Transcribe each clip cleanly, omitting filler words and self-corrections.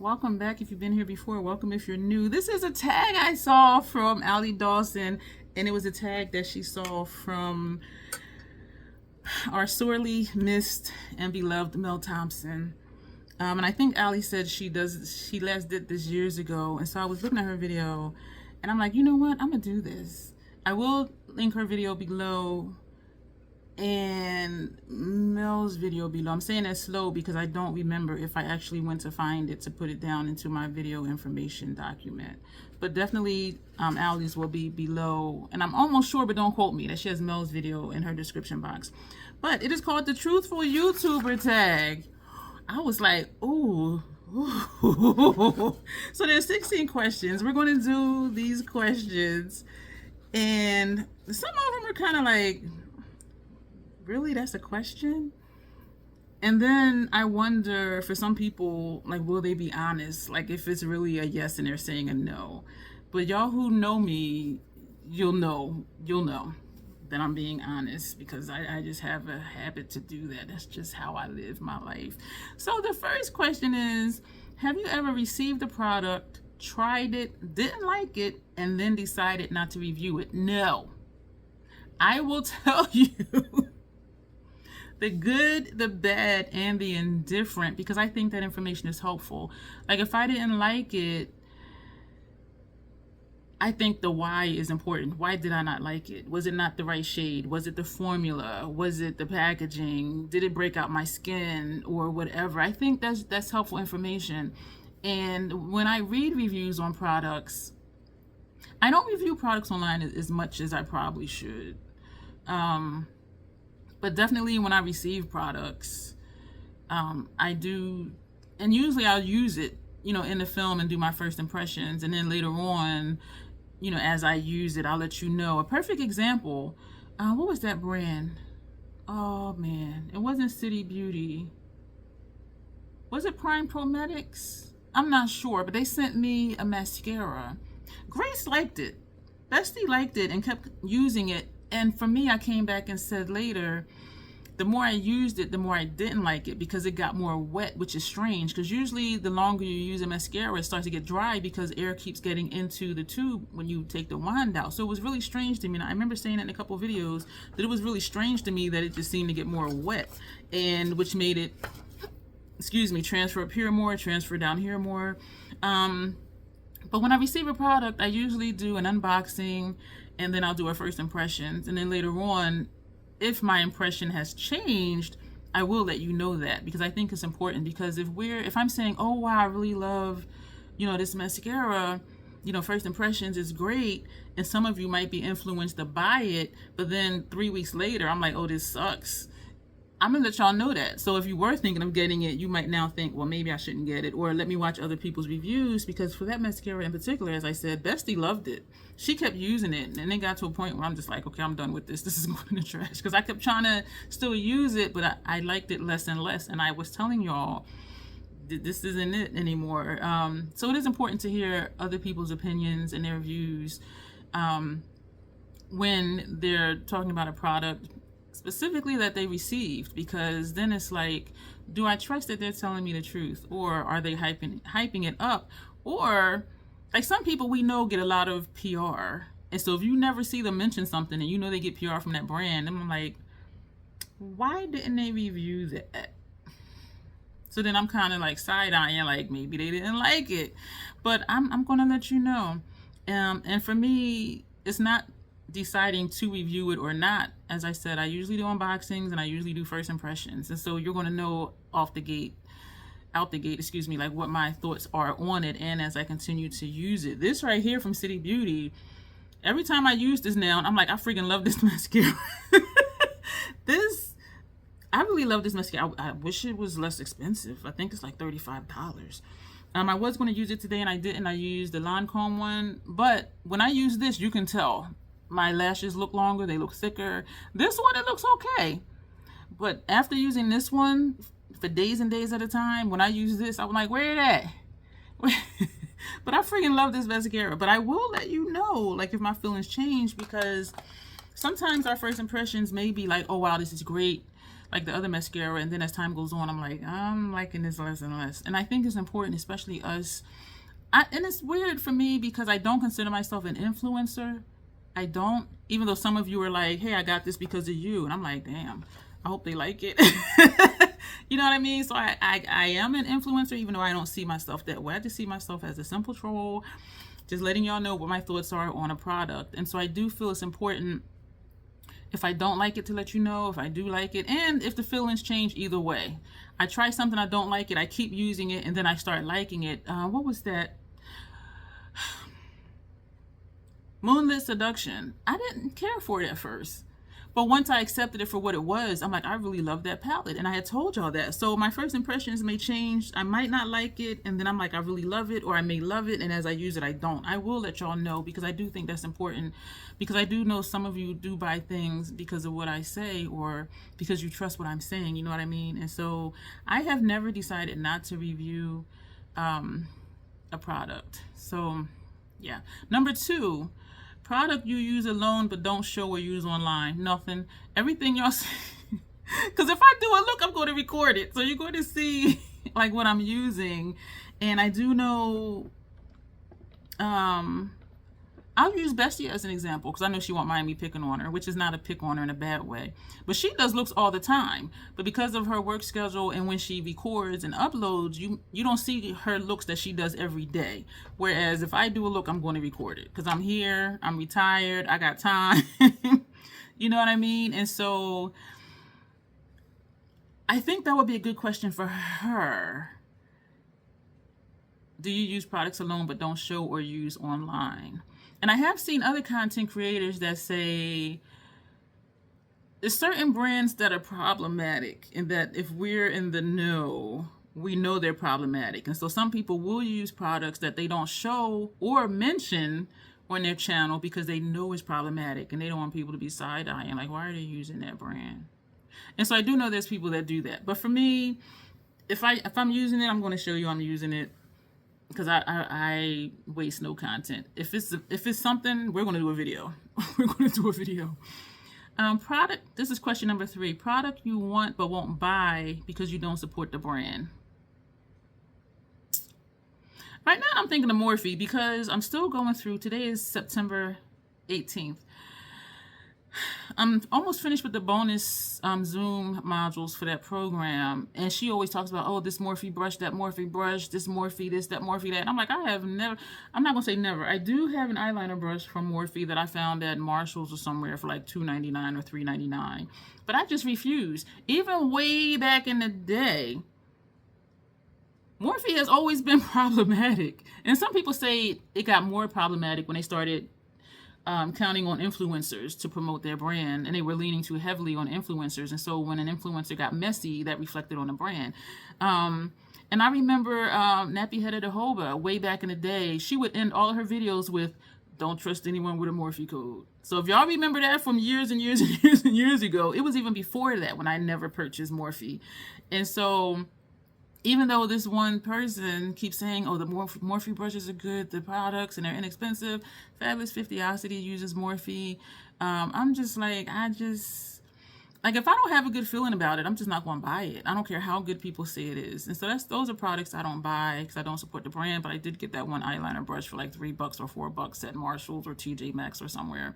Welcome back if you've been here before. Welcome if you're new. This is a tag I saw from Allie Dawson, and it was a tag that she saw from our sorely missed and beloved Mel Thompson. And I think Allie said she last did this years ago, and so I was looking at her video, and I'm like, you know what? I'm gonna do this. I will link her video below and Mel's video below. I'm saying that slow because I don't remember if I actually went to find it to put it down into my video information document. But definitely Allie's will be below, and I'm almost sure, but don't quote me, that she has Mel's video in her description box. But it is called the Truthful YouTuber tag. I was like, ooh. So there's 16 questions. We're going to do these questions, and some of them are kind of like, really, that's a question? And then I wonder, for some people, like, will they be honest? Like, if it's really a yes and they're saying a no. But y'all who know me, you'll know that I'm being honest, because I just have a habit to do that. That's just how I live my life. So the first question is, have you ever received a product, tried it, didn't like it, and then decided not to review it? No. I will tell you the good, the bad, and the indifferent, because I think that information is helpful. Like, if I didn't like it, I think the why is important. Why did I not like it? Was it not the right shade? Was it the formula? Was it the packaging? Did it break out my skin or whatever? I think that's helpful information. And when I read reviews on products, I don't review products online as much as I probably should. But definitely when I receive products, I do, and usually I'll use it, in the film and do my first impressions. And then later on, as I use it, I'll let you know. A perfect example, what was that brand? Oh man, it wasn't City Beauty. Was it Prime Prometics? I'm not sure, but they sent me a mascara. Grace liked it. Bestie liked it and kept using it. And for me, I came back and said later, the more I used it, the more I didn't like it, because it got more wet, which is strange, because usually the longer you use a mascara, it starts to get dry because air keeps getting into the tube when you take the wand out. So it was really strange to me. And I remember saying that in a couple of videos, that it was really strange to me that it just seemed to get more wet, and which made it, transfer up here more, transfer down here more. But when I receive a product, I usually do an unboxing, and then I'll do a first impressions. And then later on, if my impression has changed, I will let you know that, because I think it's important. Because if I'm saying, oh wow, I really love, this mascara, first impressions is great, and some of you might be influenced to buy it, but then 3 weeks later, I'm like, oh, this sucks. I'm gonna let y'all know that. So if you were thinking of getting it, you might now think, well, maybe I shouldn't get it, or let me watch other people's reviews, because for that mascara in particular, as I said, Bestie loved it. She kept using it, and it got to a point where I'm just like, okay, I'm done with this. This is going in the trash, because I kept trying to still use it, but I liked it less and less, and I was telling y'all, this isn't it anymore. So it is important to hear other people's opinions and their views when they're talking about a product, specifically that they received, because then it's like, do I trust that they're telling me the truth, or are they hyping it up? Or like, some people we know get a lot of PR, and so if you never see them mention something and they get PR from that brand, I'm like, why didn't they review that? So then I'm kind of like side-eyeing, like maybe they didn't like it, but I'm gonna let you know. And for me, it's not deciding to review it or not. As I said, I usually do unboxings and I usually do first impressions, and so you're going to know out the gate, like what my thoughts are on it, and as I continue to use it. This right here from City Beauty, every time I use this now, I'm like, I freaking love this mascara. I really love this mascara. I wish it was less expensive. I think it's like $35. I was going to use it today and I didn't. I used the Lancome one, but when I use this, you can tell my lashes look longer, they look thicker. This one, it looks okay. But after using this one for days and days at a time, when I use this, I'm like, where it at? But I freaking love this mascara. But I will let you know, like, if my feelings change, because sometimes our first impressions may be like, oh wow, this is great. like the other mascara, and then as time goes on, I'm like, I'm liking this less and less. And I think it's important, especially us. And it's weird for me because I don't consider myself an influencer. I don't, even though some of you are like, hey, I got this because of you. And I'm like, damn, I hope they like it. You know what I mean? So I am an influencer, even though I don't see myself that way. I just see myself as a simple troll, just letting y'all know what my thoughts are on a product. And so I do feel it's important, if I don't like it, to let you know, if I do like it, and if the feelings change either way. I try something, I don't like it, I keep using it, and then I start liking it. What was that? Moonlit Seduction. I didn't care for it at first, but once I accepted it for what it was, I'm like, I really love that palette, and I had told y'all that. So my first impressions may change. I might not like it, and then I'm like, I really love it, or I may love it, and as I use it, I don't. I will let y'all know, because I do think that's important, because I do know some of you do buy things because of what I say, or because you trust what I'm saying, you know what I mean? And so I have never decided not to review a product. So yeah. Number 2, product you use alone but don't show or use online. Nothing. Everything y'all see. Because if I do a look, I'm going to record it. So you're going to see like what I'm using. And I do know, I'll use Bestie as an example, because I know she won't mind me picking on her, which is not a pick on her in a bad way. But she does looks all the time. But because of her work schedule and when she records and uploads, you don't see her looks that she does every day. Whereas if I do a look, I'm going to record it, because I'm here, I'm retired, I got time. You know what I mean? And so I think that would be a good question for her. Do you use products alone but don't show or use online? And I have seen other content creators that say there's certain brands that are problematic, and that if we're in the know, we know they're problematic. And so some people will use products that they don't show or mention on their channel because they know it's problematic, and they don't want people to be side-eyeing, like, why are they using that brand? And so I do know there's people that do that. But for me, if I'm using it, I'm going to show you I'm using it, because I waste no content. If it's something, we're going to do a video. We're going to do a video. Product, this is question number 3. Product you want but won't buy because you don't support the brand. Right now I'm thinking of Morphe, because I'm still going through, today is September 18th. I'm almost finished with the bonus Zoom modules for that program, and she always talks about, oh, this Morphe brush, that Morphe brush, this Morphe this, that Morphe that. And I'm like, I'm not gonna say never. I do have an eyeliner brush from Morphe that I found at Marshall's or somewhere for like $2.99 or $3.99, but I just refuse. Even way back in the day, Morphe has always been problematic, and some people say it got more problematic when they started counting on influencers to promote their brand, and they were leaning too heavily on influencers. And so when an influencer got messy, that reflected on the brand. And I remember Nappy Headed Ahoba way back in the day, she would end all of her videos with, don't trust anyone with a Morphe code. So if y'all remember that from years and years and years and years ago, it was even before that when I never purchased Morphe. And so even though this one person keeps saying, oh, the Morphe brushes are good, the products, and they're inexpensive, Fabulous 50ocity uses Morphe, I'm just like, if I don't have a good feeling about it, I'm just not going to buy it. I don't care how good people say it is. And so those are products I don't buy because I don't support the brand, but I did get that one eyeliner brush for like $3 or $4 at Marshall's or TJ Maxx or somewhere.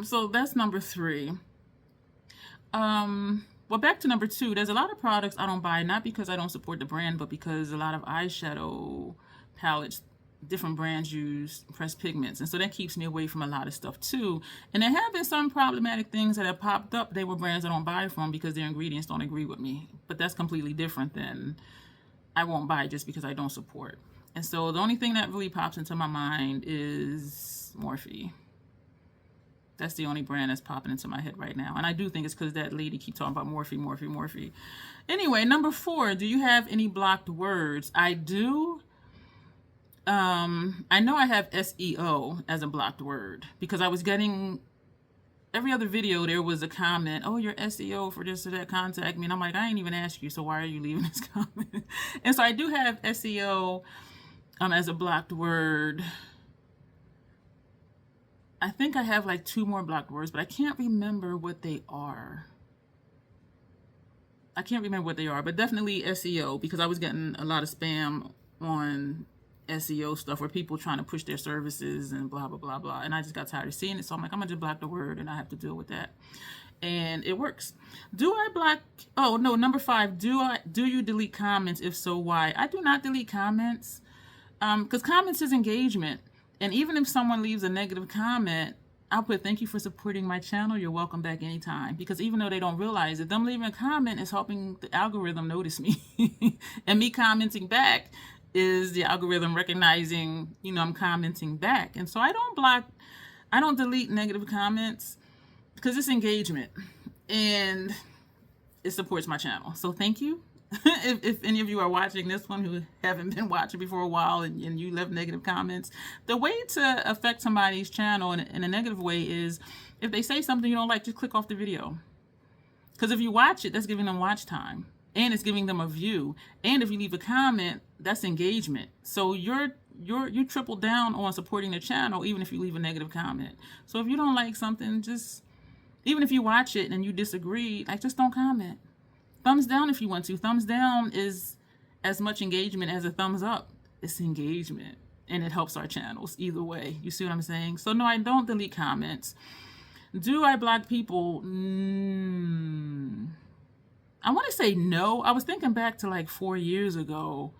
So that's number 3. Well, back to number 2, there's a lot of products I don't buy, not because I don't support the brand, but because a lot of eyeshadow palettes, different brands use pressed pigments. And so that keeps me away from a lot of stuff too. And there have been some problematic things that have popped up. They were brands I don't buy from because their ingredients don't agree with me. But that's completely different than I won't buy just because I don't support. And so the only thing that really pops into my mind is Morphe. That's the only brand that's popping into my head right now. And I do think it's because that lady keeps talking about Morphe. Anyway, number 4, do you have any blocked words? I do. I know I have SEO as a blocked word because I was getting, every other video there was a comment, oh, your SEO for this or that, contact me. And I'm like, I ain't even asked you, so why are you leaving this comment? And so I do have SEO as a blocked word. I think I have like 2 more blocked words, but I can't remember what they are. I can't remember what they are, but definitely SEO, because I was getting a lot of spam on SEO stuff where people trying to push their services and blah, blah, blah, blah. And I just got tired of seeing it. So I'm like, I'm going to just block the word and I have to deal with that. And it works. Do I block? Oh, no. Number 5. Do you delete comments? If so, why? I do not delete comments. Because comments is engagement. And even if someone leaves a negative comment, I'll put, thank you for supporting my channel. You're welcome back anytime. Because even though they don't realize it, them leaving a comment is helping the algorithm notice me. And me commenting back is the algorithm recognizing, you know, I'm commenting back. And so I don't delete negative comments because it's engagement and it supports my channel. So thank you. If any of you are watching this one who haven't been watching before a while and you left negative comments, the way to affect somebody's channel in a negative way is if they say something you don't like, just click off the video. Because if you watch it, that's giving them watch time and it's giving them a view. And if you leave a comment, that's engagement. So you triple down on supporting the channel even if you leave a negative comment. So if you don't like something, just even if you watch it and you disagree, like, just don't comment. Thumbs down if you want to. Thumbs down is as much engagement as a thumbs up. It's engagement. And it helps our channels either way. You see what I'm saying? So no, I don't delete comments. Do I block people? I want to say no. I was thinking back to like 4 years ago.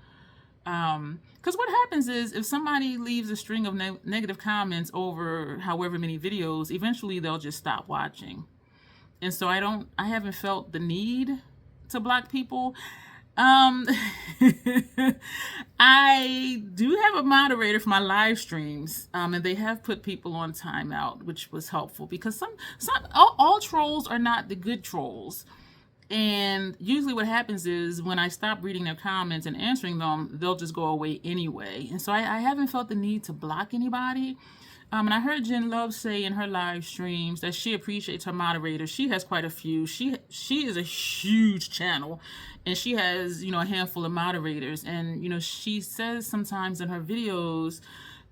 Because what happens is if somebody leaves a string of negative comments over however many videos, eventually they'll just stop watching. And so I haven't felt the need to block people. I do have a moderator for my live streams, and they have put people on timeout, which was helpful because all trolls are not the good trolls. And usually what happens is when I stop reading their comments and answering them, they'll just go away anyway. And so I haven't felt the need to block anybody. And I heard Jen Luvs say in her live streams that she appreciates her moderators. She has quite a few. She is a huge channel, and she has, you know, a handful of moderators. And, you know, she says sometimes in her videos,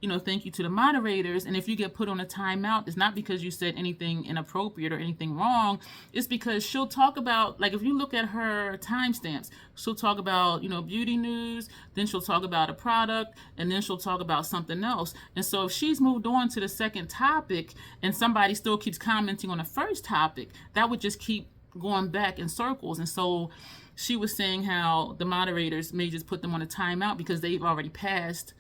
you know, thank you to the moderators. And if you get put on a timeout, it's not because you said anything inappropriate or anything wrong. It's because she'll talk about, like, if you look at her timestamps, she'll talk about, you know, beauty news, then she'll talk about a product, and then she'll talk about something else. And so if she's moved on to the second topic and somebody still keeps commenting on the first topic, that would just keep going back in circles. And so she was saying how the moderators may just put them on a timeout because they've already passed.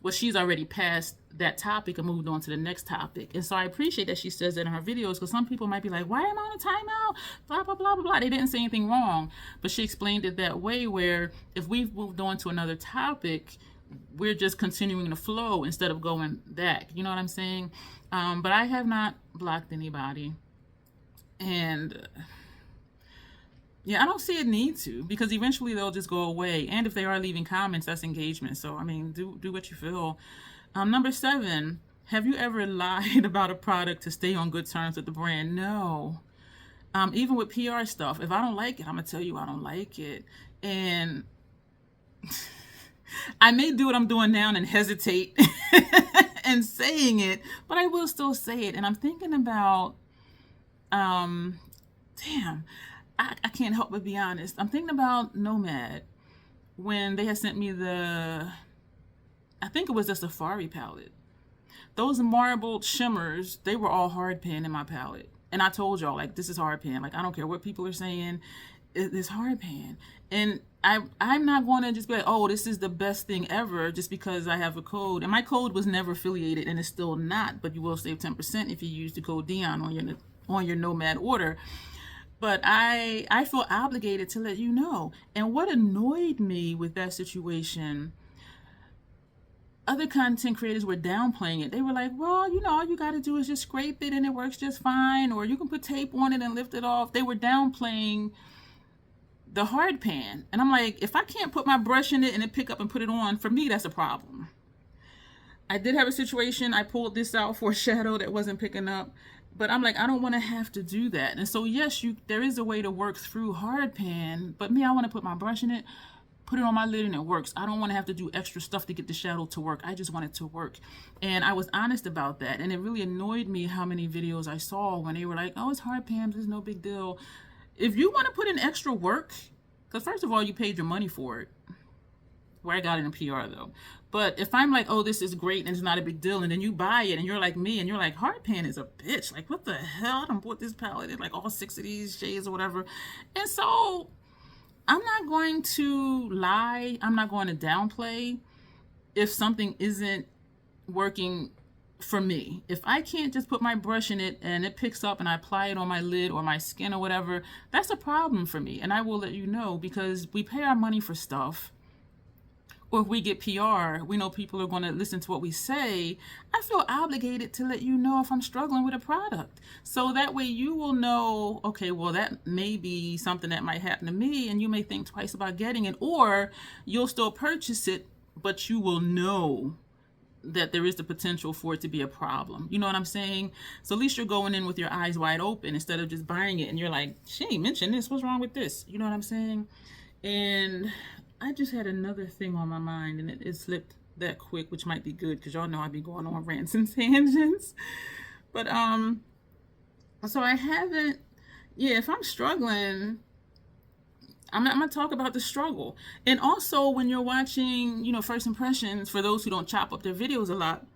Well, she's already passed that topic and moved on to the next topic. And so I appreciate that she says that in her videos, because some people might be like, why am I on a timeout? Blah, blah, blah, blah, blah. They didn't say anything wrong. But she explained it that way where if we've moved on to another topic, we're just continuing the flow instead of going back. You know what I'm saying? But I have not blocked anybody. And yeah, I don't see a need to, because eventually they'll just go away. And if they are leaving comments, that's engagement. So, I mean, do what you feel. Number 7, have you ever lied about a product to stay on good terms with the brand? No. Even with PR stuff, if I don't like it, I'm going to tell you I don't like it. And I may do what I'm doing now and hesitate and saying it, but I will still say it. And I'm thinking about, I can't help but be honest. I'm thinking about Nomad when they had sent me I think it was the Safari palette. Those marbled shimmers, they were all hard pan in my palette. And I told y'all, like, this is hard pan. Like, I don't care what people are saying. It's hard pan. And I'm not going to just be like, oh, this is the best thing ever just because I have a code. And my code was never affiliated, and it's still not. But you will save 10% if you use the code Dion on your Nomad order. But I feel obligated to let you know. And what annoyed me with that situation, other content creators were downplaying it. They were like, well, you know, all you got to do is just scrape it and it works just fine. Or you can put tape on it and lift it off. They were downplaying the hard pan. And I'm like, if I can't put my brush in it and it pick up and put it on, for me, that's a problem. I did have a situation. I pulled this out for a shadow that wasn't picking up. But I'm like, I don't want to have to do that. And so, yes, there is a way to work through hard pan. But me, I want to put my brush in it, put it on my lid, and it works. I don't want to have to do extra stuff to get the shadow to work. I just want it to work. And I was honest about that. And it really annoyed me how many videos I saw when they were like, oh, it's hard pan, there's no big deal. If you want to put in extra work, because first of all, you paid your money for it. Where I got it in PR though. But if I'm like, oh, this is great and it's not a big deal, and then you buy it and you're like me and you're like, Hardpan is a bitch. Like, what the hell? I done bought this palette in like all 6 of these shades or whatever. And so I'm not going to lie. I'm not going to downplay if something isn't working for me. If I can't just put my brush in it and it picks up and I apply it on my lid or my skin or whatever, that's a problem for me. And I will let you know, because we pay our money for stuff. Or if we get PR, we know people are going to listen to what we say. I feel obligated to let you know if I'm struggling with a product. So that way you will know, okay, well, that may be something that might happen to me, and you may think twice about getting it, or you'll still purchase it, but you will know that there is the potential for it to be a problem. You know what I'm saying? So at least you're going in with your eyes wide open instead of just buying it and you're like, she ain't mentioned this. What's wrong with this? You know what I'm saying? And I just had another thing on my mind, and it slipped that quick, which might be good because y'all know I be going on rants and tangents. But so I haven't, if I'm struggling, I'm gonna talk about the struggle. And also, when you're watching, first impressions, for those who don't chop up their videos a lot,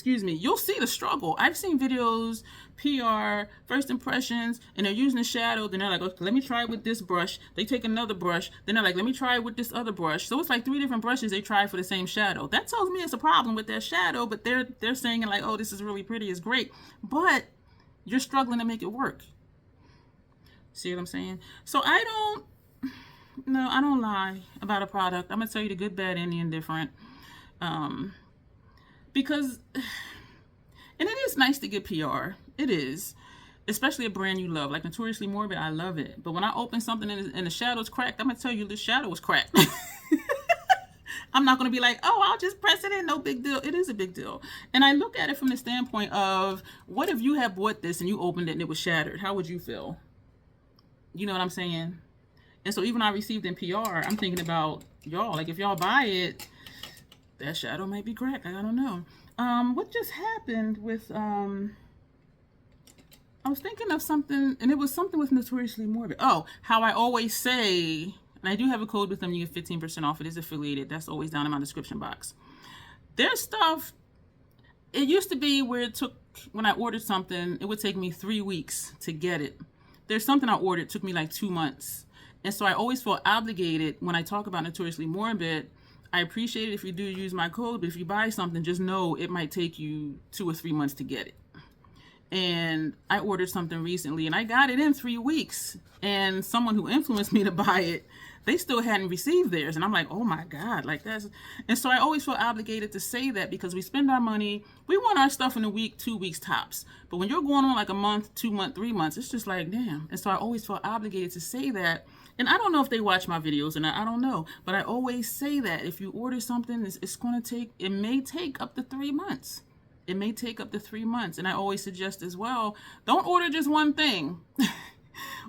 you'll see the struggle. I've seen videos, PR, first impressions, and they're using a shadow. Then they're like, okay, let me try it with this brush. They take another brush. Then they're like, let me try it with this other brush. So it's like 3 different brushes they try for the same shadow. That tells me it's a problem with their shadow, but they're saying it like, oh, this is really pretty, it's great. But you're struggling to make it work. See what I'm saying? So I don't lie about a product. I'm gonna tell you the good, bad, and the indifferent. Because, and it is nice to get PR. It is. Especially a brand you love. Like Notoriously Morbid, I love it. But when I open something and the shadow's cracked, I'm going to tell you the shadow was cracked. I'm not going to be like, oh, I'll just press it in. No big deal. It is a big deal. And I look at it from the standpoint of, what if you had bought this and you opened it and it was shattered? How would you feel? You know what I'm saying? And so even I received in PR, I'm thinking about y'all. Like, if y'all buy it, that shadow might be cracked. I don't know. What just happened with, I was thinking of something, and it was something with Notoriously Morbid. Oh, how I always say, and I do have a code with them, you get 15% off. It is affiliated. That's always down in my description box. Their stuff, it used to be where it took, when I ordered something, it would take me 3 weeks to get it. There's something I ordered, it took me like 2 months. And so I always feel obligated when I talk about Notoriously Morbid. I appreciate it if you do use my code, but if you buy something, just know it might take you 2 or 3 months to get it. And I ordered something recently and I got it in 3 weeks. And someone who influenced me to buy it, they still hadn't received theirs. And I'm like, oh my God, like that's, and so I always feel obligated to say that, because we spend our money, we want our stuff in a week, 2 weeks tops. But when you're going on like a month, 2 months, 3 months, it's just like, damn. And so I always feel obligated to say that. And I don't know if they watch my videos, and I don't know, but I always say that if you order something, it's going to take, it may take up to 3 months. It may take up to 3 months. And I always suggest as well, don't order just one thing.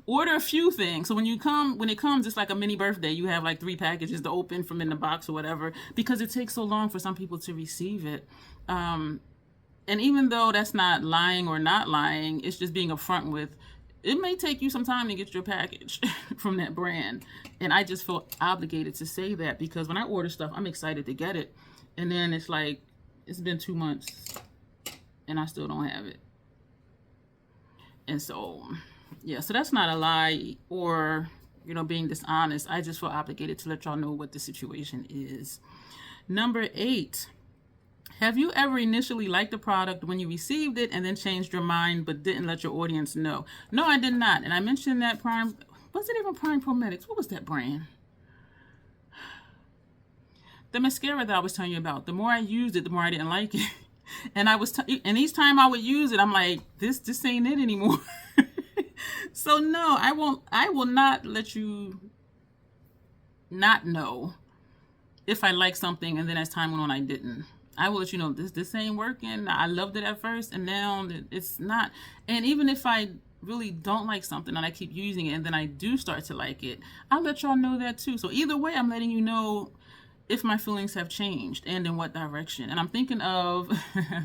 Order a few things. So when it comes, it's like a mini birthday. You have like 3 packages to open from in the box or whatever, because it takes so long for some people to receive it. And even though that's not lying or not lying, it's just being upfront with, it may take you some time to get your package from that brand. And I just feel obligated to say that, because when I order stuff, I'm excited to get it. And then it's like, it's been 2 months and I still don't have it. And so, yeah, so that's not a lie or, being dishonest. I just feel obligated to let y'all know what the situation is. Number 8. Have you ever initially liked the product when you received it and then changed your mind but didn't let your audience know? No, I did not. And I mentioned that Prime, was it even Prime Promedics? What was that brand? The mascara that I was telling you about. The more I used it, the more I didn't like it. And and each time I would use it, I'm like, this ain't it anymore. So no, I will not let you not know if I like something and then as time went on I didn't. I will let you know this ain't working. I loved it at first and now it's not. And even if I really don't like something and I keep using it and then I do start to like it, I'll let y'all know that too. So either way, I'm letting you know if my feelings have changed and in what direction. And I'm thinking of,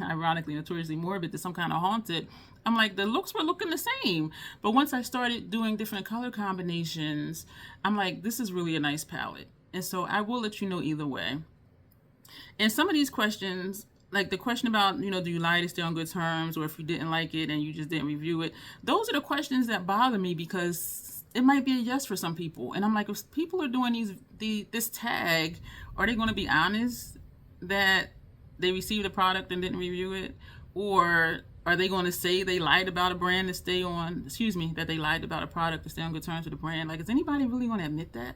ironically, Notoriously Morbid, to Some Kind of Haunted. I'm like, the looks were looking the same. But once I started doing different color combinations, I'm like, this is really a nice palette. And so I will let you know either way. And some of these questions, like the question about, you know, do you lie to stay on good terms, or if you didn't like it and you just didn't review it, those are the questions that bother me, because it might be a yes for some people. And I'm like, if people are doing this tag, are they going to be honest that they received a product and didn't review it? Or are they going to say they lied about a brand to stay on, that they lied about a product to stay on good terms with the brand? Like, is anybody really going to admit that?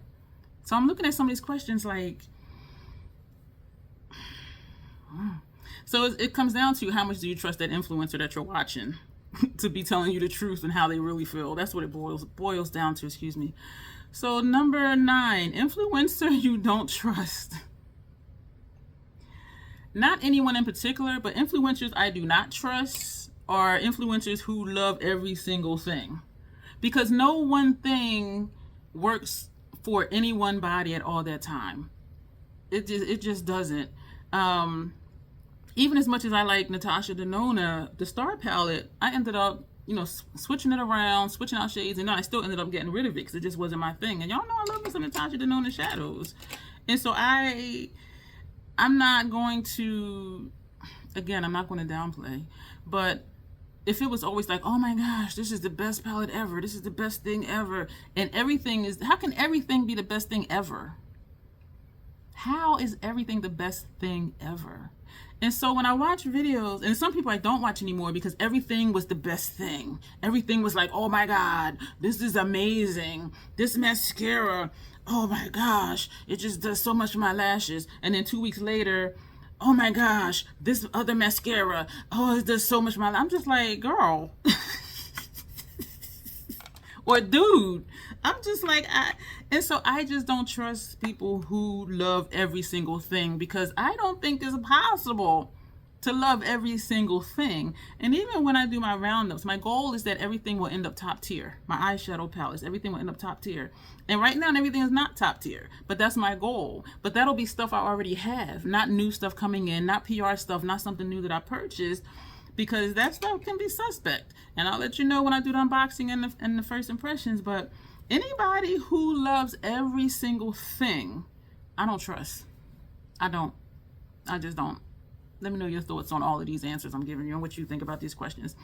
So I'm looking at some of these questions like, so it comes down to, how much do you trust that influencer that you're watching to be telling you the truth and how they really feel? That's what it boils down to, excuse me. So number 9, influencer you don't trust. Not anyone in particular, but influencers I do not trust are influencers who love every single thing. Because no one thing works for any one body at all that time. It just doesn't. Even as much as I like Natasha Denona, the Star Palette, I ended up, you know, switching it around, switching out shades, and I still ended up getting rid of it because it just wasn't my thing. And y'all know I love me some Natasha Denona shadows. And so I'm not going to, again, I'm not going to downplay, but if it was always like, oh my gosh, this is the best palette ever, this is the best thing ever, and everything is, how can everything be the best thing ever? How is everything the best thing ever? And so when I watch videos, and some people I don't watch anymore because everything was the best thing. Everything was like, oh my God, this is amazing. This mascara, oh my gosh, it just does so much for my lashes. And then 2 weeks later, oh my gosh, this other mascara, oh, it does so much for my lashes. I'm just like, girl. Or dude, I'm just like, and so I just don't trust people who love every single thing, because I don't think it's possible to love every single thing. And even when I do my roundups, my goal is that everything will end up top tier. My eyeshadow palettes, everything will end up top tier. And right now, everything is not top tier, but that's my goal. But that'll be stuff I already have, not new stuff coming in, not PR stuff, not something new that I purchased, because that stuff can be suspect. And I'll let you know when I do the unboxing and the first impressions. But anybody who loves every single thing, I don't trust. I don't. I just don't. Let me know your thoughts on all of these answers I'm giving you and what you think about these questions.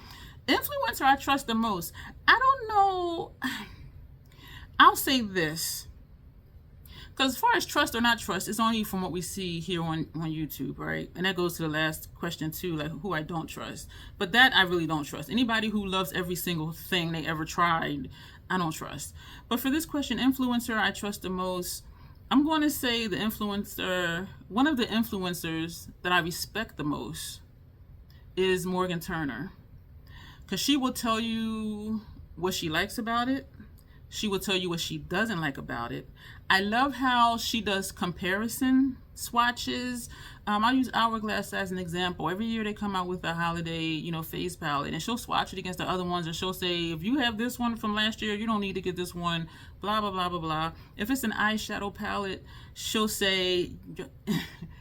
Influencer I trust the most. I don't know. I'll say this. Because as far as trust or not trust, it's only from what we see here on YouTube, right? And that goes to the last question too, like who I don't trust. But that I really don't trust. Anybody who loves every single thing they ever tried, I don't trust. But for this question, influencer I trust the most, I'm going to say the influencer, one of the influencers that I respect the most is Morgan Turner. Because she will tell you what she likes about it. She will tell you what she doesn't like about it. I love how she does comparison swatches. I'll use Hourglass as an example. Every year they come out with a holiday, face palette, and she'll swatch it against the other ones, and she'll say, if you have this one from last year, you don't need to get this one, blah, blah, blah, blah, blah. If it's an eyeshadow palette, she'll say,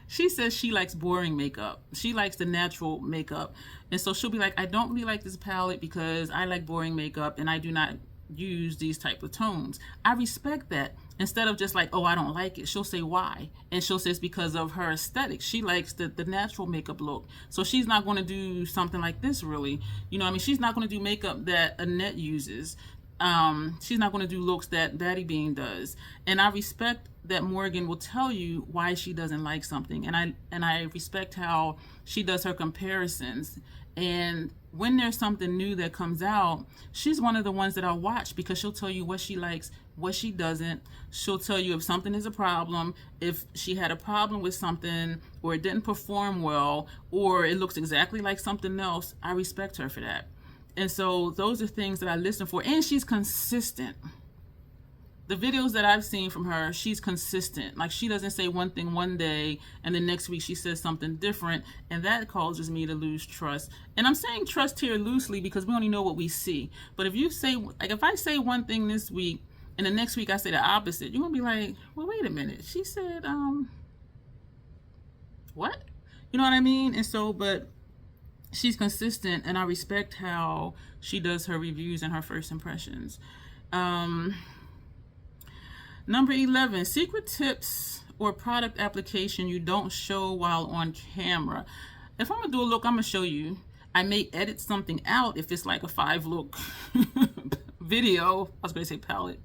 she says she likes boring makeup. She likes the natural makeup. And so she'll be like, I don't really like this palette because I like boring makeup and I do not use these type of tones. I respect that. Instead of just like, oh, I don't like it, she'll say why. And she'll say it's because of her aesthetic. She likes the natural makeup look. So she's not going to do something like this, really. She's not going to do makeup that Annette uses. She's not going to do looks that Batty Bean does. And I respect that Morgan will tell you why she doesn't like something. And I respect how she does her comparisons. And when there's something new that comes out, she's one of the ones that I watch, because she'll tell you what she likes, what she doesn't. She'll tell you if something is a problem, if she had a problem with something, or it didn't perform well, or it looks exactly like something else. I respect her for that. And so those are things that I listen for. And she's consistent. The videos that I've seen from her, she's consistent. Like, she doesn't say one thing one day and the next week she says something different, and that causes me to lose trust. And I'm saying trust here loosely because we only know what we see. But if you say, like, if I say one thing this week and the next week I say the opposite, you're gonna be like, well, wait a minute, she said what? You know what I mean? And so, but she's consistent, and I respect how she does her reviews and her first impressions. Number 11, secret tips or product application you don't show while on camera. If I'm gonna do a look, I'm gonna show you. I may edit something out if it's like a 5-look video. I was gonna say palette.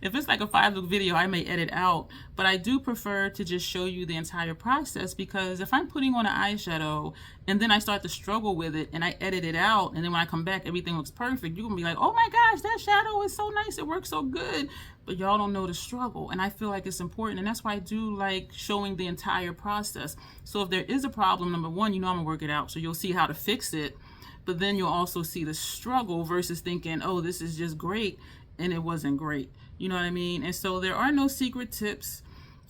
If it's like a 5-look video, I may edit out, but I do prefer to just show you the entire process, because if I'm putting on an eyeshadow and then I start to struggle with it and I edit it out, and then when I come back, everything looks perfect, you're gonna be like, oh my gosh, that shadow is so nice, it works so good, but y'all don't know the struggle. And I feel like it's important, and that's why I do like showing the entire process. So if there is a problem, number one, you know I'm gonna work it out, so you'll see how to fix it, but then you'll also see the struggle versus thinking, oh, this is just great, and it wasn't great. You know what I mean? And so there are no secret tips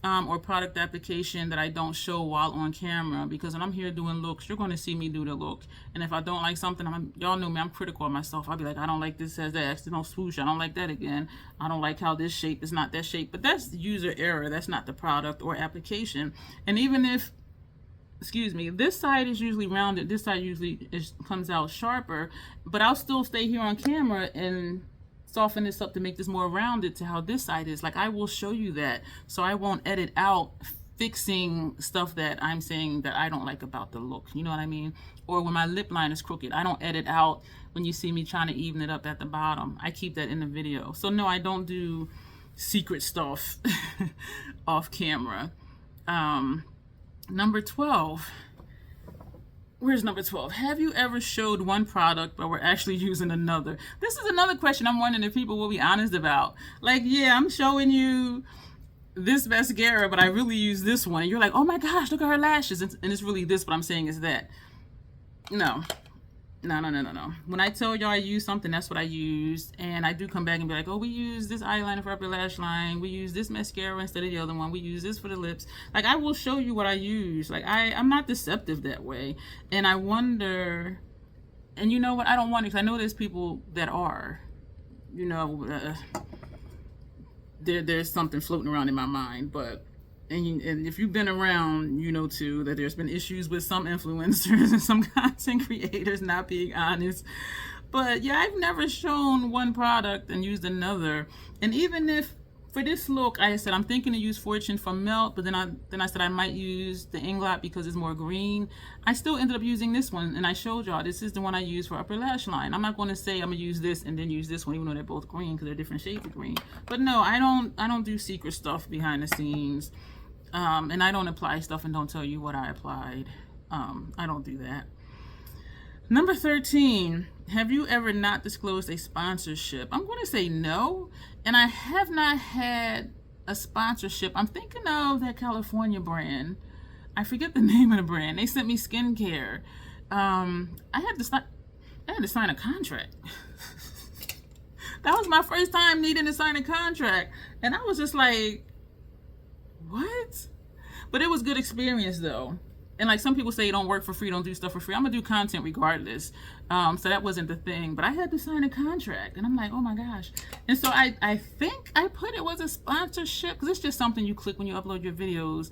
or product application that I don't show while on camera, because when I'm here doing looks, you're going to see me do the look. And if I don't like something, y'all know me, I'm critical of myself. I'll be like, I don't like this as that. Don't swoosh. I don't like that again. I don't like how this shape is not that shape. But that's user error. That's not the product or application. And even if, excuse me, this side is usually rounded, this side usually comes out sharper, but I'll still stay here on camera and soften this up to make this more rounded to how this side is. Like, I will show you that, so I won't edit out fixing stuff that I'm saying that I don't like about the look. You know what I mean? Or when my lip line is crooked, I don't edit out when you see me trying to even it up at the bottom. I keep that in the video. So no, I don't do secret stuff off camera. Number 12. Where's number 12? Have you ever showed one product but were actually using another? This is another question I'm wondering if people will be honest about. Like, yeah, I'm showing you this mascara, but I really use this one. And you're like, oh my gosh, look at her lashes. And it's really this, but I'm saying is that. No. No. When I tell y'all I use something, that's what I use. And I do come back and be like, oh, we use this eyeliner for upper lash line. We use this mascara instead of the other one. We use this for the lips. Like, I will show you what I use. Like, I'm not deceptive that way. And I wonder, and you know what? I don't wonder, because I know there's people that are, you know, there's something floating around in my mind. But and if you've been around, you know too that there's been issues with some influencers and some content creators not being honest. But yeah, I've never shown one product and used another. And even if for this look, I said I'm thinking to use Fortune for Melt, but then I said I might use the Inglot because it's more green. I still ended up using this one, and I showed y'all this is the one I use for upper lash line. I'm not going to say I'm gonna use this and then use this one, even though they're both green, because they're different shades of green. But no, I don't do secret stuff behind the scenes. And I don't apply stuff and don't tell you what I applied. I don't do that. Number 13, have you ever not disclosed a sponsorship? I'm going to say no, and I have not had a sponsorship. I'm thinking of that California brand. I forget the name of the brand. They sent me skincare. I had to sign a contract. That was my first time needing to sign a contract, and I was just like, what? But it was good experience though. And like some people say, don't work for free, don't do stuff for free. I'm gonna do content regardless. So that wasn't the thing, but I had to sign a contract, and I'm like, oh my gosh. And so I think I put it was a sponsorship, because it's just something you click when you upload your videos.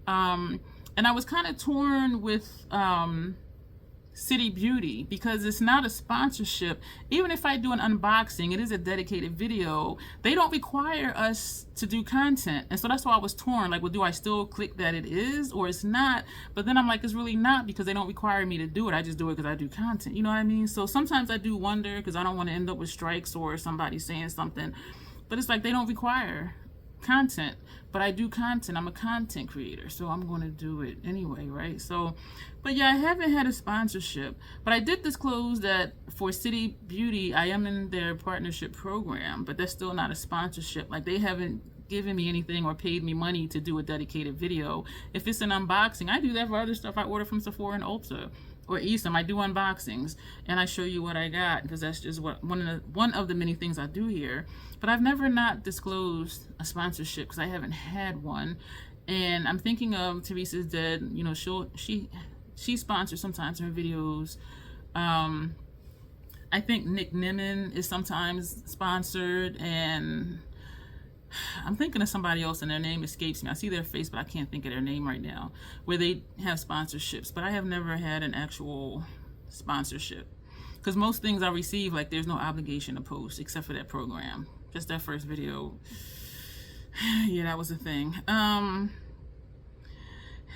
And I was kind of torn with City Beauty, because it's not a sponsorship. Even if I do an unboxing, it is a dedicated video. They don't require us to do content, and so that's why I was torn. Like, well, do I still click that it is or it's not? But then I'm like, it's really not, because they don't require me to do it. I just do it because I do content. You know what I mean? So sometimes I do wonder, because I don't want to end up with strikes or somebody saying something. But it's like they don't require content, but I do content. I'm a content creator, so I'm going to do it anyway, right? So, but yeah, I haven't had a sponsorship, but I did disclose that for City Beauty, I am in their partnership program, but that's still not a sponsorship. Like, they haven't given me anything or paid me money to do a dedicated video. If it's an unboxing, I do that for other stuff I order from Sephora and Ulta or Esom. I do unboxings and I show you what I got, because that's just what one of the many things I do here. But I've never not disclosed a sponsorship, because I haven't had one. And I'm thinking of Teresa's Dead. You know, she sponsors sometimes her videos. I think Nick Nimmin is sometimes sponsored, and I'm thinking of somebody else and their name escapes me. I see their face, but I can't think of their name right now, where they have sponsorships, but I have never had an actual sponsorship. Because most things I receive, like, there's no obligation to post except for that program. Just that first video. Yeah, that was a thing.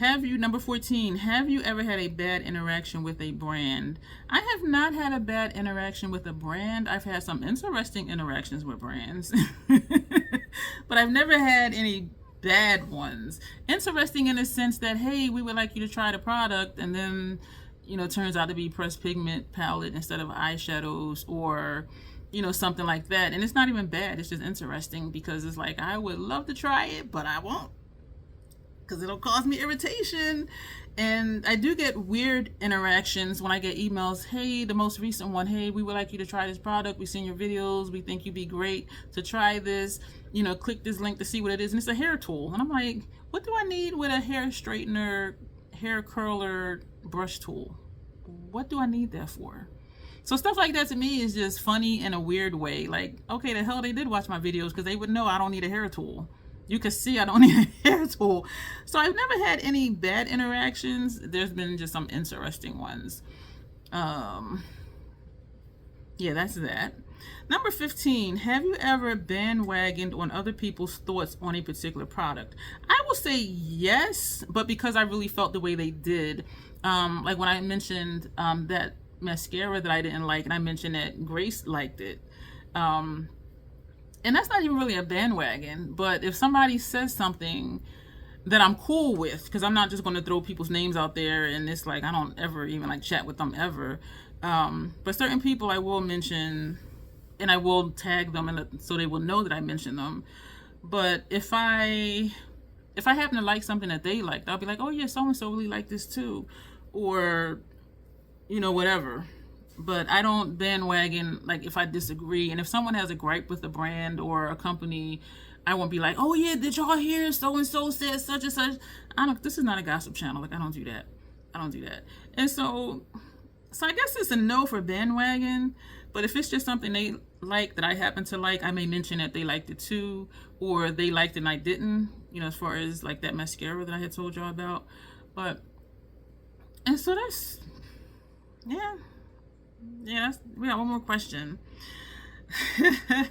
Number 14, have you ever had a bad interaction with a brand? I have not had a bad interaction with a brand. I've had some interesting interactions with brands. But I've never had any bad ones. Interesting in the sense that, hey, we would like you to try the product, and then, you know, it turns out to be pressed pigment palette instead of eyeshadows, or, you know, something like that. And it's not even bad. It's just interesting because it's like, I would love to try it, but I won't, because it'll cause me irritation. And I do get weird interactions when I get emails. Hey, the most recent one, hey, we would like you to try this product. We've seen your videos. We think you'd be great to try this. You know, click this link to see what it is. And it's a hair tool. And I'm like, what do I need with a hair straightener, hair curler, brush tool? What do I need that for? So stuff like that to me is just funny in a weird way. Like, okay, the hell they did watch my videos, because they would know I don't need a hair tool. You can see I don't need a hair tool. So I've never had any bad interactions. There's been just some interesting ones. Yeah, that's that. Number 15, have you ever bandwagoned on other people's thoughts on a particular product? I will say yes, but because I really felt the way they did. Like when I mentioned that mascara that I didn't like, and I mentioned that Grace liked it. And that's not even really a bandwagon, but if somebody says something that I'm cool with, because I'm not just going to throw people's names out there, and it's like I don't ever even like chat with them ever. But certain people I will mention, and I will tag them, so they will know that I mentioned them. But if I happen to like something that they liked, I'll be like, oh yeah, so and so really liked this too, or, you know, whatever. But I don't bandwagon, like, if I disagree. And if someone has a gripe with a brand or a company, I won't be like, oh yeah, did y'all hear so and so said such and such? This is not a gossip channel. Like, I don't do that. And so I guess it's a no for bandwagon. But if it's just something they like that I happen to like, I may mention that they liked it too, or they liked it and I didn't, you know, as far as like that mascara that I had told y'all about. And so that's, yeah. Yeah, we got one more question.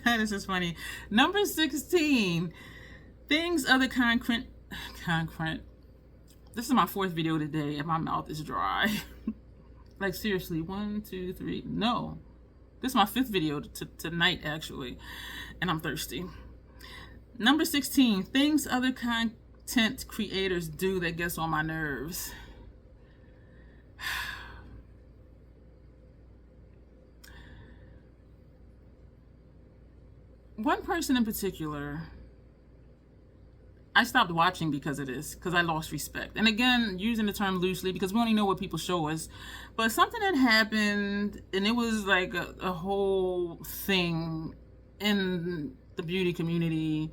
This is funny. Number 16, things other concrete. This is my 4th video today, and my mouth is dry. Like, seriously, 1, 2, 3. No, this is my 5th video tonight, actually, and I'm thirsty. Number 16, things other content creators do that gets on my nerves. One person in particular, I stopped watching because of this, because I lost respect. And again, using the term loosely, because we only know what people show us. But something had happened, and it was like a whole thing in the beauty community.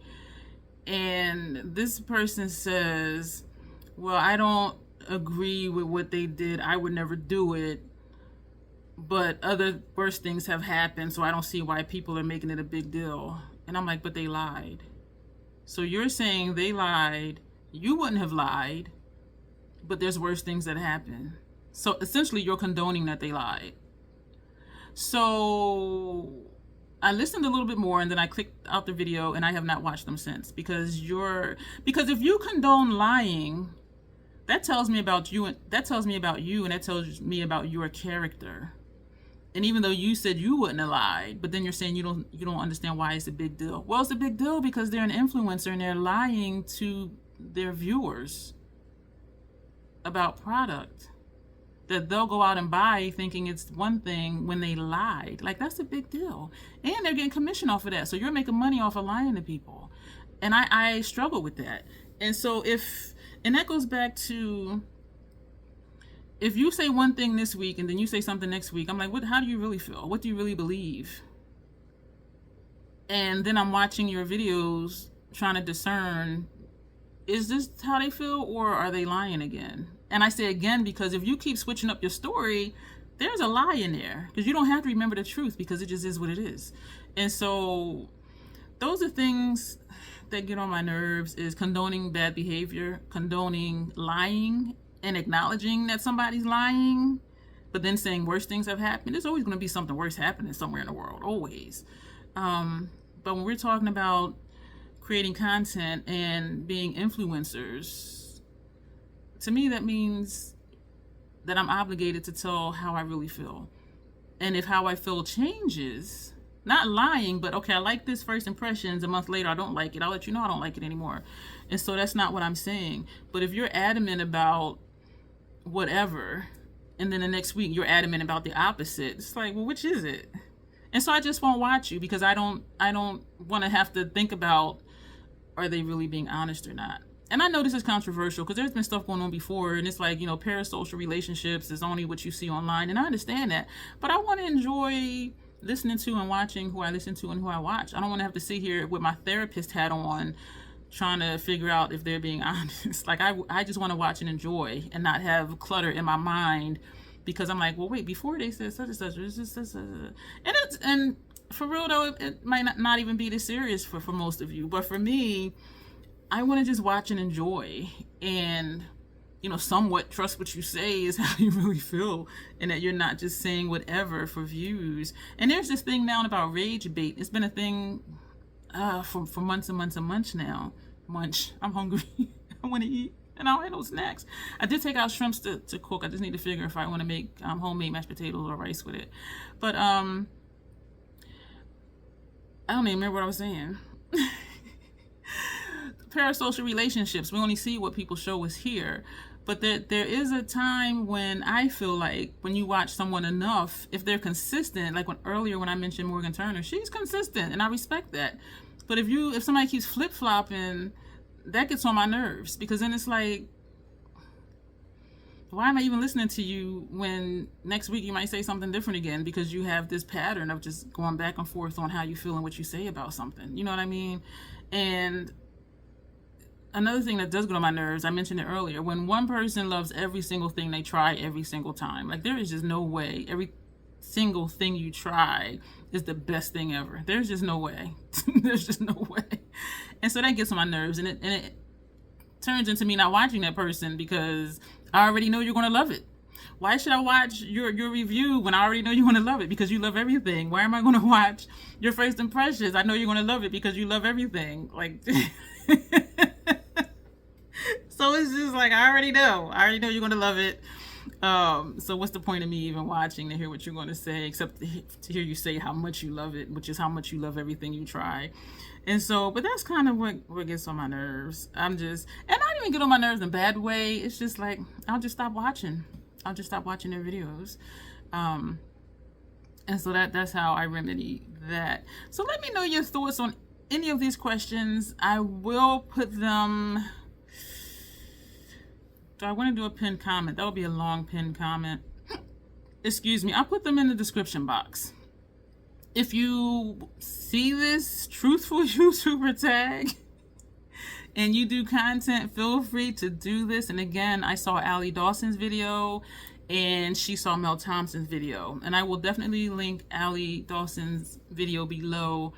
And this person says, well, I don't agree with what they did. I would never do it. But other worse things have happened, so I don't see why people are making it a big deal. And I'm like, but they lied. So you're saying they lied. You wouldn't have lied, but there's worse things that happen. So essentially, you're condoning that they lied. So I listened a little bit more, and then I clicked out the video, and I have not watched them since. Because if you condone lying, that tells me about you, and that tells me about your character. And even though you said you wouldn't have lied, but then you're saying you don't understand why it's a big deal. Well, it's a big deal because they're an influencer and they're lying to their viewers about product that they'll go out and buy thinking it's one thing when they lied. Like, that's a big deal. And they're getting commission off of that. So you're making money off of lying to people. And I struggle with that. And so and that goes back to, if you say one thing this week and then you say something next week, I'm like, how do you really feel? What do you really believe? And then I'm watching your videos trying to discern, is this how they feel or are they lying again? And I say again because if you keep switching up your story, there's a lie in there, because you don't have to remember the truth, because it just is what it is. And so those are things that get on my nerves is condoning bad behavior, condoning lying, and acknowledging that somebody's lying, but then saying worse things have happened. There's always going to be something worse happening somewhere in the world, always. But when we're talking about creating content and being influencers, to me that means that I'm obligated to tell how I really feel. And if how I feel changes, not lying, but okay, I like this first impressions, a month later I don't like it, I'll let you know I don't like it anymore. And so that's not what I'm saying. But if you're adamant about whatever, and then the next week you're adamant about the opposite, it's like, well, which is it? And so I just won't watch you, because I don't want to have to think about, are they really being honest or not? And I know this is controversial, because there's been stuff going on before, and it's like, you know, parasocial relationships is only what you see online, and I understand that. But I want to enjoy listening to and watching who I listen to and who I watch. I don't want to have to sit here with my therapist hat on trying to figure out if they're being honest. Like, I just want to watch and enjoy and not have clutter in my mind, because I'm like, well, wait, before they said such and such, it's just such and for real though, it might not even be this serious for most of you, but for me, I want to just watch and enjoy, and you know, somewhat trust what you say is how you really feel, and that you're not just saying whatever for views. And there's this thing now about rage bait. It's been a thing for months and months and months now. I'm hungry. I want to eat, and I don't have no snacks. I did take out shrimps to cook. I just need to figure if I want to make homemade mashed potatoes or rice with it. But I don't even remember what I was saying. Parasocial relationships, we only see what people show us here. But there is a time when I feel like when you watch someone enough, if they're consistent, like earlier when I mentioned Morgan Turner, she's consistent, and I respect that. But if somebody keeps flip-flopping, that gets on my nerves, because then it's like, why am I even listening to you when next week you might say something different again, because you have this pattern of just going back and forth on how you feel and what you say about something. You know what I mean? And another thing that does get on my nerves, I mentioned it earlier, when one person loves every single thing they try every single time. Like, there is just no way every single thing you try is the best thing ever. There's just no way. There's just no way. And so that gets on my nerves, and it turns into me not watching that person, because I already know you're going to love it. Why should I watch your review when I already know you want to love it, because you love everything? Why am I going to watch your first impressions? I know you're going to love it because you love everything. Like, so it's just like, I already know you're going to love it. So what's the point of me even watching to hear what you're going to say, except to hear you say how much you love it, which is how much you love everything you try. And so, but that's kind of what gets on my nerves. And I don't even get on my nerves in a bad way. It's just like, I'll just stop watching their videos. And so that's how I remedy that. So let me know your thoughts on any of these questions. I will put them. Do I want to do a pinned comment? That would be a long pinned comment. Excuse me. I'll put them in the description box. If you see this truthful YouTuber tag and you do content, feel free to do this. And again, I saw Allie Dawson's video and she saw Mel Thompson's video. And I will definitely link Allie Dawson's video below.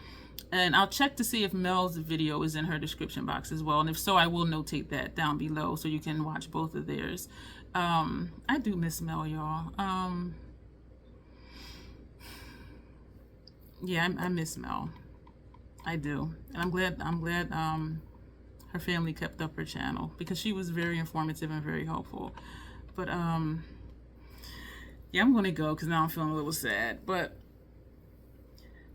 And I'll check to see if Mel's video is in her description box as well. And if so, I will notate that down below so you can watch both of theirs. I do miss Mel, y'all. Yeah, I miss Mel. I do. And I'm glad her family kept up her channel, because she was very informative and very helpful. But yeah, I'm going to go because now I'm feeling a little sad. But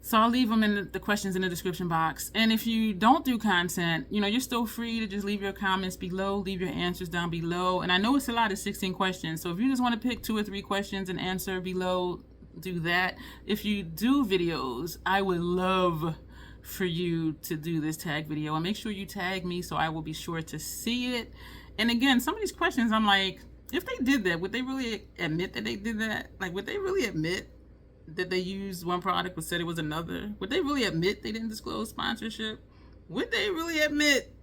so I'll leave them in the questions in the description box. And if you don't do content, you know, you're still free to just leave your comments below, leave your answers down below. And I know it's a lot of 16 questions. So if you just want to pick 2 or 3 questions and answer below, do that. If you do videos, I would love for you to do this tag video, and make sure you tag me so I will be sure to see it. And again, some of these questions, I'm like, if they did that, would they really admit that they did that? Like, would they really admit that they used one product but said it was another? Would they really admit they didn't disclose sponsorship? Would they really admit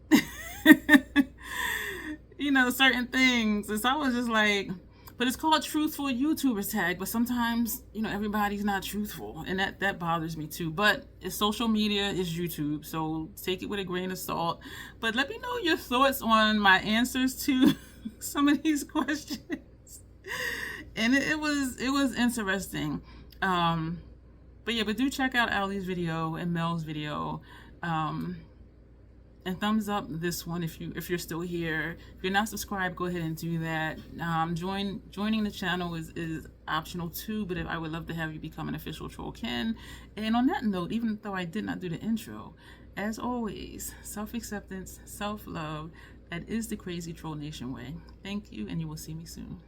you know, certain things? And so I was just like, But it's called Truthful YouTubers Tag. But sometimes, everybody's not truthful, and that bothers me too. But it's social media, is YouTube, so take it with a grain of salt. But let me know your thoughts on my answers to some of these questions. And it was interesting. But do check out Ali's video and Mel's video. And thumbs up this one if you're still here. If you're not subscribed, go ahead and do that. Joining the channel is optional too, but I would love to have you become an official Trollkin. And on that note, even though I did not do the intro, as always, self-acceptance, self-love, that is the crazy Troll Nation way. Thank you, and you will see me soon.